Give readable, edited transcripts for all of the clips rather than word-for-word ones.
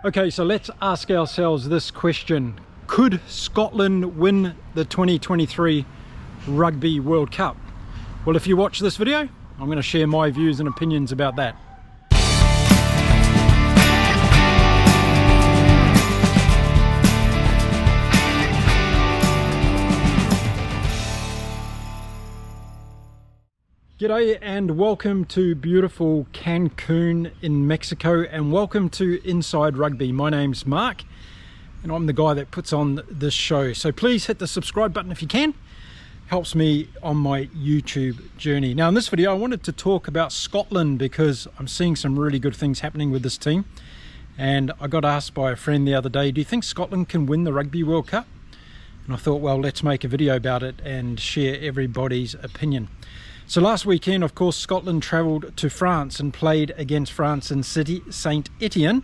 Okay, so let's ask ourselves this question. Could Scotland win the 2023 Rugby World Cup? Well, if you watch this video, I'm going to share my views and opinions about that. G'day and welcome to beautiful Cancun in Mexico, and welcome to Inside Rugby. My name's Mark and I'm the guy that puts on this show. So please hit the subscribe button if you can. Helps me on my YouTube journey. Now in this video I wanted to talk about Scotland because I'm seeing some really good things happening with this team. And I got asked by a friend the other day, do you think Scotland can win the Rugby World Cup? And I thought, well, let's make a video about it and share everybody's opinion. So last weekend, of course, Scotland travelled to France and played against France in St Etienne.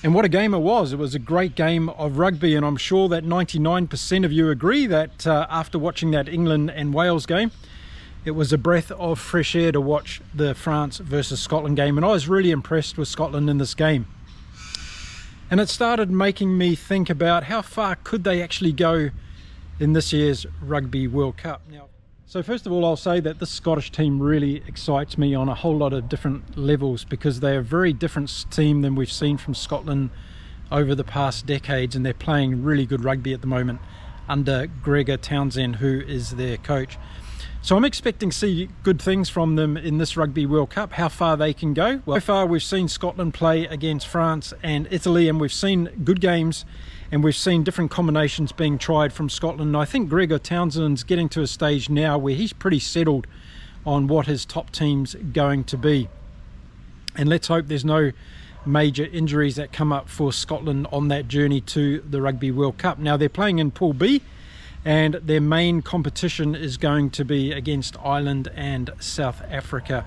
And what a game it was. It was a great game of rugby, and I'm sure that 99% of you agree that after watching that England and Wales game, it was a breath of fresh air to watch the France versus Scotland game. And I was really impressed with Scotland in this game. And it started making me think about how far could they actually go in this year's Rugby World Cup. Now, so first of all, I'll say that this Scottish team really excites me on a whole lot of different levels because they're a very different team than we've seen from Scotland over the past decades, and they're playing really good rugby at the moment under Gregor Townsend, who is their coach. So I'm expecting to see good things from them in this Rugby World Cup. How far they can go? Well, so far we've seen Scotland play against France and Italy, and we've seen good games and we've seen different combinations being tried from Scotland. And I think Gregor Townsend's getting to a stage now where he's pretty settled on what his top team's going to be. And let's hope there's no major injuries that come up for Scotland on that journey to the Rugby World Cup. Now they're playing in Pool B, and their main competition is going to be against Ireland and South Africa.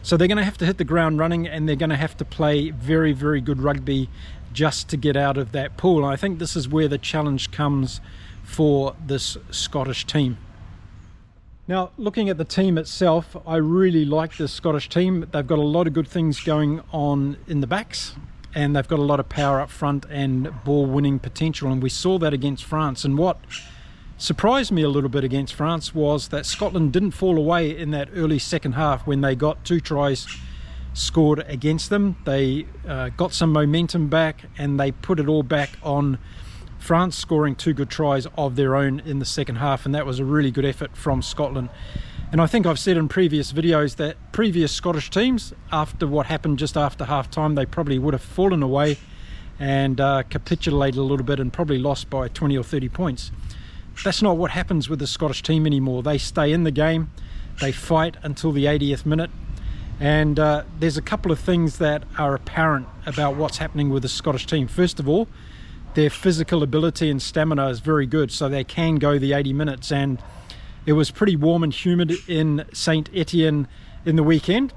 So they're going to have to hit the ground running, and they're going to have to play very, very good rugby just to get out of that pool. And I think this is where the challenge comes for this Scottish team. Now, looking at the team itself, I really like this Scottish team. They've got a lot of good things going on in the backs, and they've got a lot of power up front and ball winning potential, and we saw that against France. And what surprised me a little bit against France was that Scotland didn't fall away in that early second half when they got 2 tries scored against them. They got some momentum back and they put it all back on France, scoring 2 good tries of their own in the second half, and that was a really good effort from Scotland. And I think I've said in previous videos that previous Scottish teams, after what happened just after half time, they probably would have fallen away and capitulated a little bit and probably lost by 20 or 30 points. That's not what happens with the Scottish team anymore. They stay in the game, they fight until the 80th minute, and there's a couple of things that are apparent about what's happening with the Scottish team. First of all, their physical ability and stamina is very good, so they can go the 80 minutes, and it was pretty warm and humid in St Etienne in the weekend,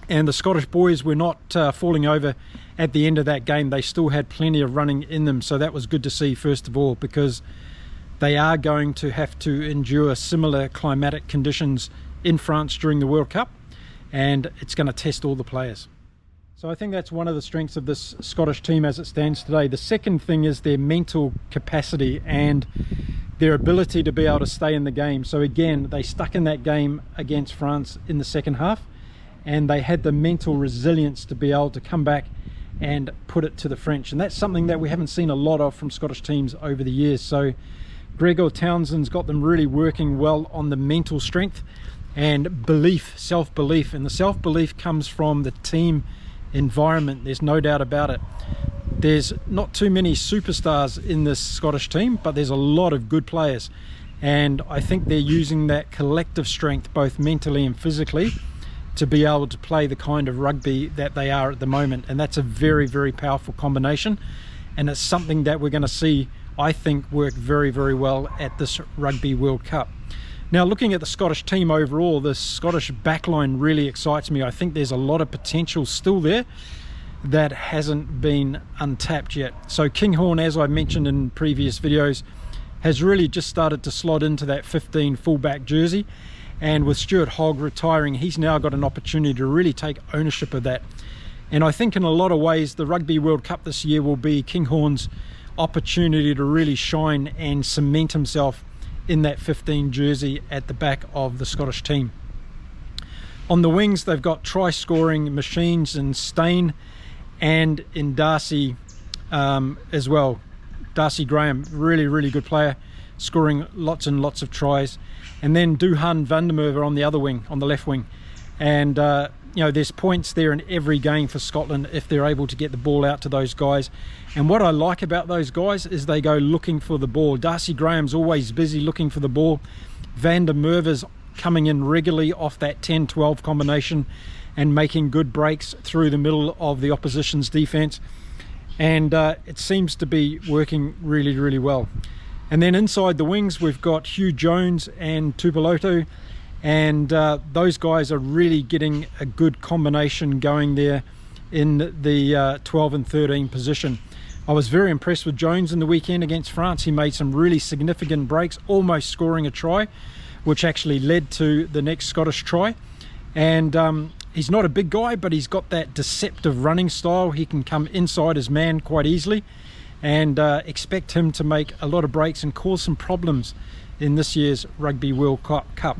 and the Scottish boys were not falling over at the end of that game. They still had plenty of running in them, so that was good to see, first of all, because they are going to have to endure similar climatic conditions in France during the World Cup, and it's going to test all the players. So I think that's one of the strengths of this Scottish team as it stands today. The second thing is their mental capacity and their ability to be able to stay in the game. So again, they stuck in that game against France in the second half, and they had the mental resilience to be able to come back and put it to the French. And that's something that we haven't seen a lot of from Scottish teams over the years. So Gregor Townsend's got them really working well on the mental strength and belief, self-belief. And the self-belief comes from the team environment, there's no doubt about it. There's not too many superstars in this Scottish team, but there's a lot of good players. And I think they're using that collective strength, both mentally and physically, to be able to play the kind of rugby that they are at the moment. And that's a very, very powerful combination. And it's something that we're going to see, I think, work very, very well at this Rugby World Cup. Now, looking at the Scottish team overall, the Scottish backline really excites me. I think there's a lot of potential still there that hasn't been untapped yet. So Kinghorn, as I mentioned in previous videos, has really just started to slot into that 15 fullback jersey. And with Stuart Hogg retiring, he's now got an opportunity to really take ownership of that. And I think in a lot of ways the Rugby World Cup this year will be Kinghorn's opportunity to really shine and cement himself in that 15 jersey at the back of the Scottish team. On the wings, they've got try-scoring machines in Stain and in Darcy as well. Darcy Graham, really good player, scoring lots and lots of tries. And then Duhan van der Merwe on the other wing, on the left wing. And you know, there's points there in every game for Scotland if they're able to get the ball out to those guys. And what I like about those guys is they go looking for the ball. Darcy Graham's always busy looking for the ball. Van der Merwe's coming in regularly off that 10-12 combination and making good breaks through the middle of the opposition's defence. And it seems to be working really well. And then inside the wings, we've got Hugh Jones and Tupoloto. And those guys are really getting a good combination going there in the 12 and 13 position. I was very impressed with Jones in the weekend against France. He made some really significant breaks, almost scoring a try, which actually led to the next Scottish try. And he's not a big guy, but he's got that deceptive running style. He can come inside his man quite easily, and expect him to make a lot of breaks and cause some problems in this year's Rugby World Cup.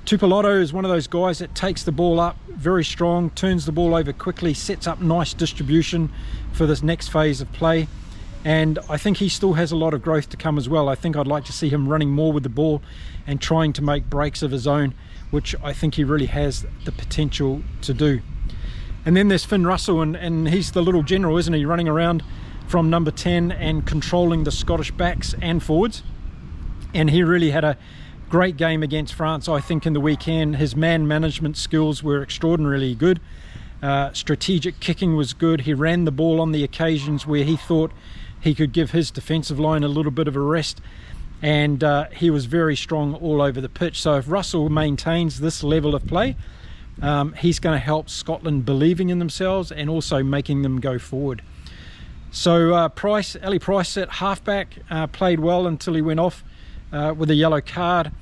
Tupoloto is one of those guys that takes the ball up very strong, turns the ball over quickly, sets up nice distribution for this next phase of play. And I think he still has a lot of growth to come as well. I think I'd like to see him running more with the ball and trying to make breaks of his own, which I think he really has the potential to do. And then there's Finn Russell, and he's the little general, isn't he? Running around from number 10 and controlling the Scottish backs and forwards. And he really had a great game against France, I think, in the weekend. His man management skills were extraordinarily good. Strategic kicking was good. He ran the ball on the occasions where he thought he could give his defensive line a little bit of a rest, and he was very strong all over the pitch. So if Russell maintains this level of play, he's going to help Scotland believing in themselves and also making them go forward. So Ali Price at halfback played well until he went off with a yellow card.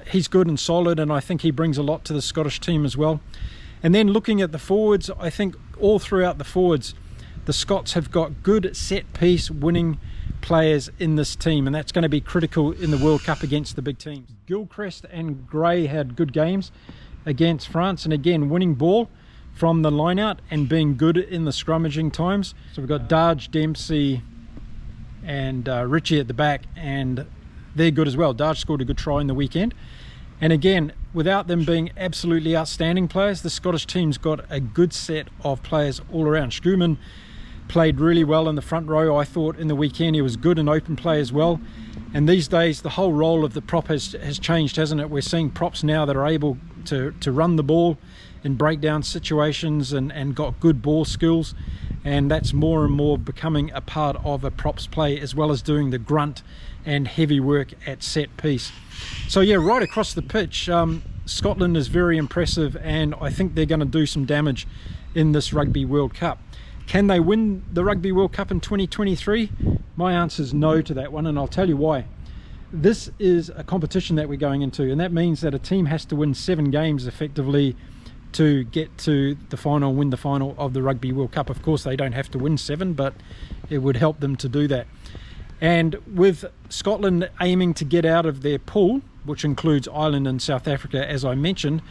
He's good and solid, and I think he brings a lot to the Scottish team as well. And then looking at the forwards, I think all throughout the forwards, the Scots have got good set-piece winning players in this team, and that's going to be critical in the World Cup against the big teams. Gilchrist and Gray had good games against France, and again, winning ball from the line-out and being good in the scrummaging times. So we've got Darge, Dempsey and Richie at the back, and they're good as well. Darge scored a good try in the weekend. And again, without them being absolutely outstanding players, the Scottish team's got a good set of players all around. Schoeman played really well in the front row, I thought, in the weekend. He was good in open play as well. And these days, the whole role of the prop has changed, hasn't it? We're seeing props now that are able to run the ball in breakdown situations and got good ball skills. And that's more and more becoming a part of a props play, as well as doing the grunt and heavy work at set piece. So yeah, right across the pitch, Scotland is very impressive, and I think they're going to do some damage in this Rugby World Cup. Can they win the Rugby World Cup in 2023? My answer is no to that one, and I'll tell you why. This is a competition that we're going into, and that means that a team has to win 7 games effectively to get to the final, win the final of the Rugby World Cup. Of course, they don't have to win 7, but it would help them to do that. And with Scotland aiming to get out of their pool, which includes Ireland and South Africa, as I mentioned,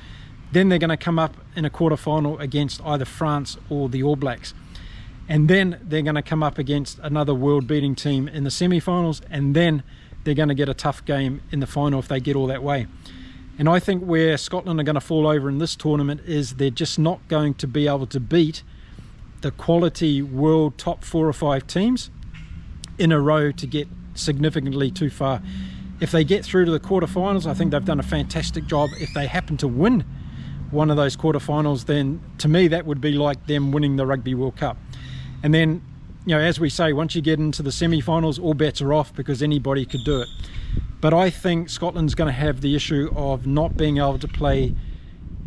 then they're going to come up in a quarter-final against either France or the All Blacks. And then they're going to come up against another world-beating team in the semi-finals, and then they're going to get a tough game in the final if they get all that way. And I think where Scotland are going to fall over in this tournament is they're just not going to be able to beat the quality world top 4 or 5 teams in a row to get significantly too far. If they get through to the quarterfinals, I think they've done a fantastic job. If they happen to win one of those quarterfinals, then to me that would be like them winning the Rugby World Cup. And then, you know, as we say, once you get into the semi-finals, all bets are off because anybody could do it. But I think Scotland's going to have the issue of not being able to play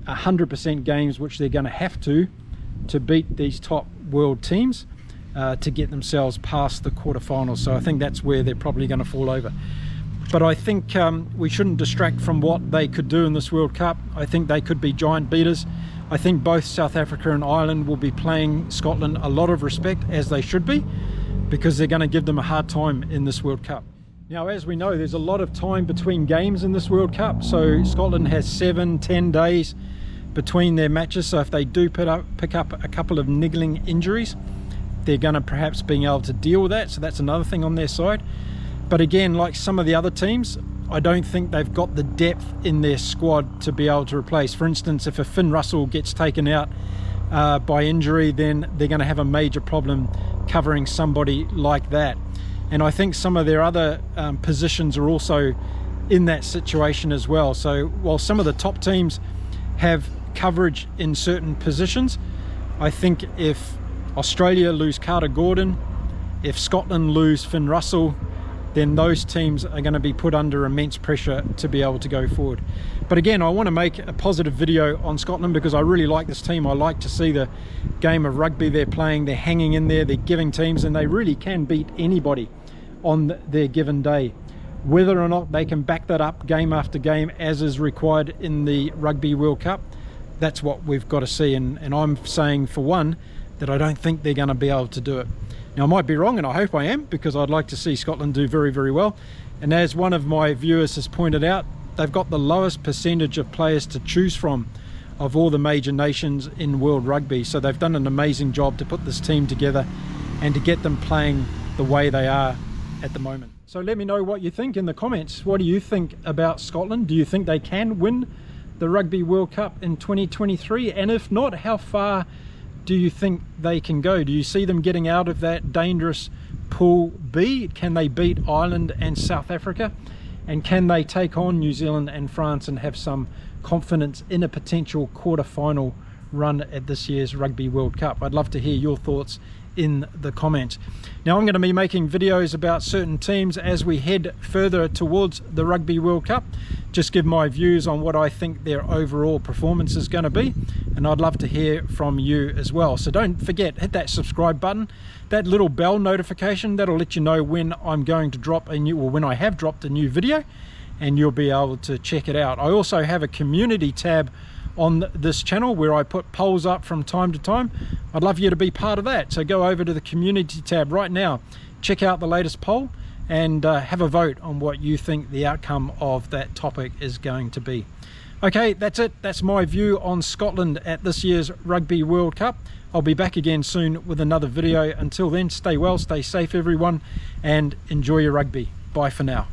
100% games, which they're going to have to beat these top world teams to get themselves past the quarterfinals. So I think that's where they're probably going to fall over. But I think we shouldn't distract from what they could do in this World Cup. I think they could be giant beaters. I think both South Africa and Ireland will be paying Scotland a lot of respect, as they should be, because they're going to give them a hard time in this World Cup. Now, as we know, there's a lot of time between games in this World Cup, so Scotland has 7-10 days between their matches, so if they do pick up a couple of niggling injuries, they're going to perhaps be able to deal with that, so that's another thing on their side. But again, like some of the other teams, I don't think they've got the depth in their squad to be able to replace. For instance, if a Finn Russell gets taken out by injury, then they're going to have a major problem covering somebody like that. And I think some of their other positions are also in that situation as well. So while some of the top teams have coverage in certain positions, I think if Australia lose Carter Gordon, if Scotland lose Finn Russell, then those teams are going to be put under immense pressure to be able to go forward. But again, I want to make a positive video on Scotland because I really like this team. I like to see the game of rugby they're playing. They're hanging in there, they're giving teams, and they really can beat anybody on their given day. Whether or not they can back that up game after game as is required in the Rugby World Cup, that's what we've got to see. And I'm saying, for one, that I don't think they're going to be able to do it. Now, I might be wrong, and I hope I am, because I'd like to see Scotland do very, very well. And as one of my viewers has pointed out, they've got the lowest percentage of players to choose from of all the major nations in world rugby. So they've done an amazing job to put this team together and to get them playing the way they are at the moment. So let me know what you think in the comments. What do you think about Scotland? Do you think they can win the Rugby World Cup in 2023? And if not, how far do you think they can go? Do you see them getting out of that dangerous Pool B? Can they beat Ireland and South Africa? And can they take on New Zealand and France and have some confidence in a potential quarter-final run at this year's Rugby World Cup? I'd love to hear your thoughts in the comments. Now, I'm going to be making videos about certain teams as we head further towards the Rugby World Cup. Just give my views on what I think their overall performance is going to be, and I'd love to hear from you as well. So don't forget, hit that subscribe button, that little bell notification, that'll let you know when I'm going to drop a new, or when I have dropped a new video, and you'll be able to check it out. I also have a community tab on this channel where I put polls up from time to time. I'd love you to be part of that, so go over to the community tab right now, check out the latest poll, and have a vote on what you think the outcome of that topic is going to be. Okay, that's it. That's my view on Scotland at this year's Rugby World Cup. I'll be back again soon with another video. Until then, stay well, stay safe everyone, and enjoy your rugby. Bye for now.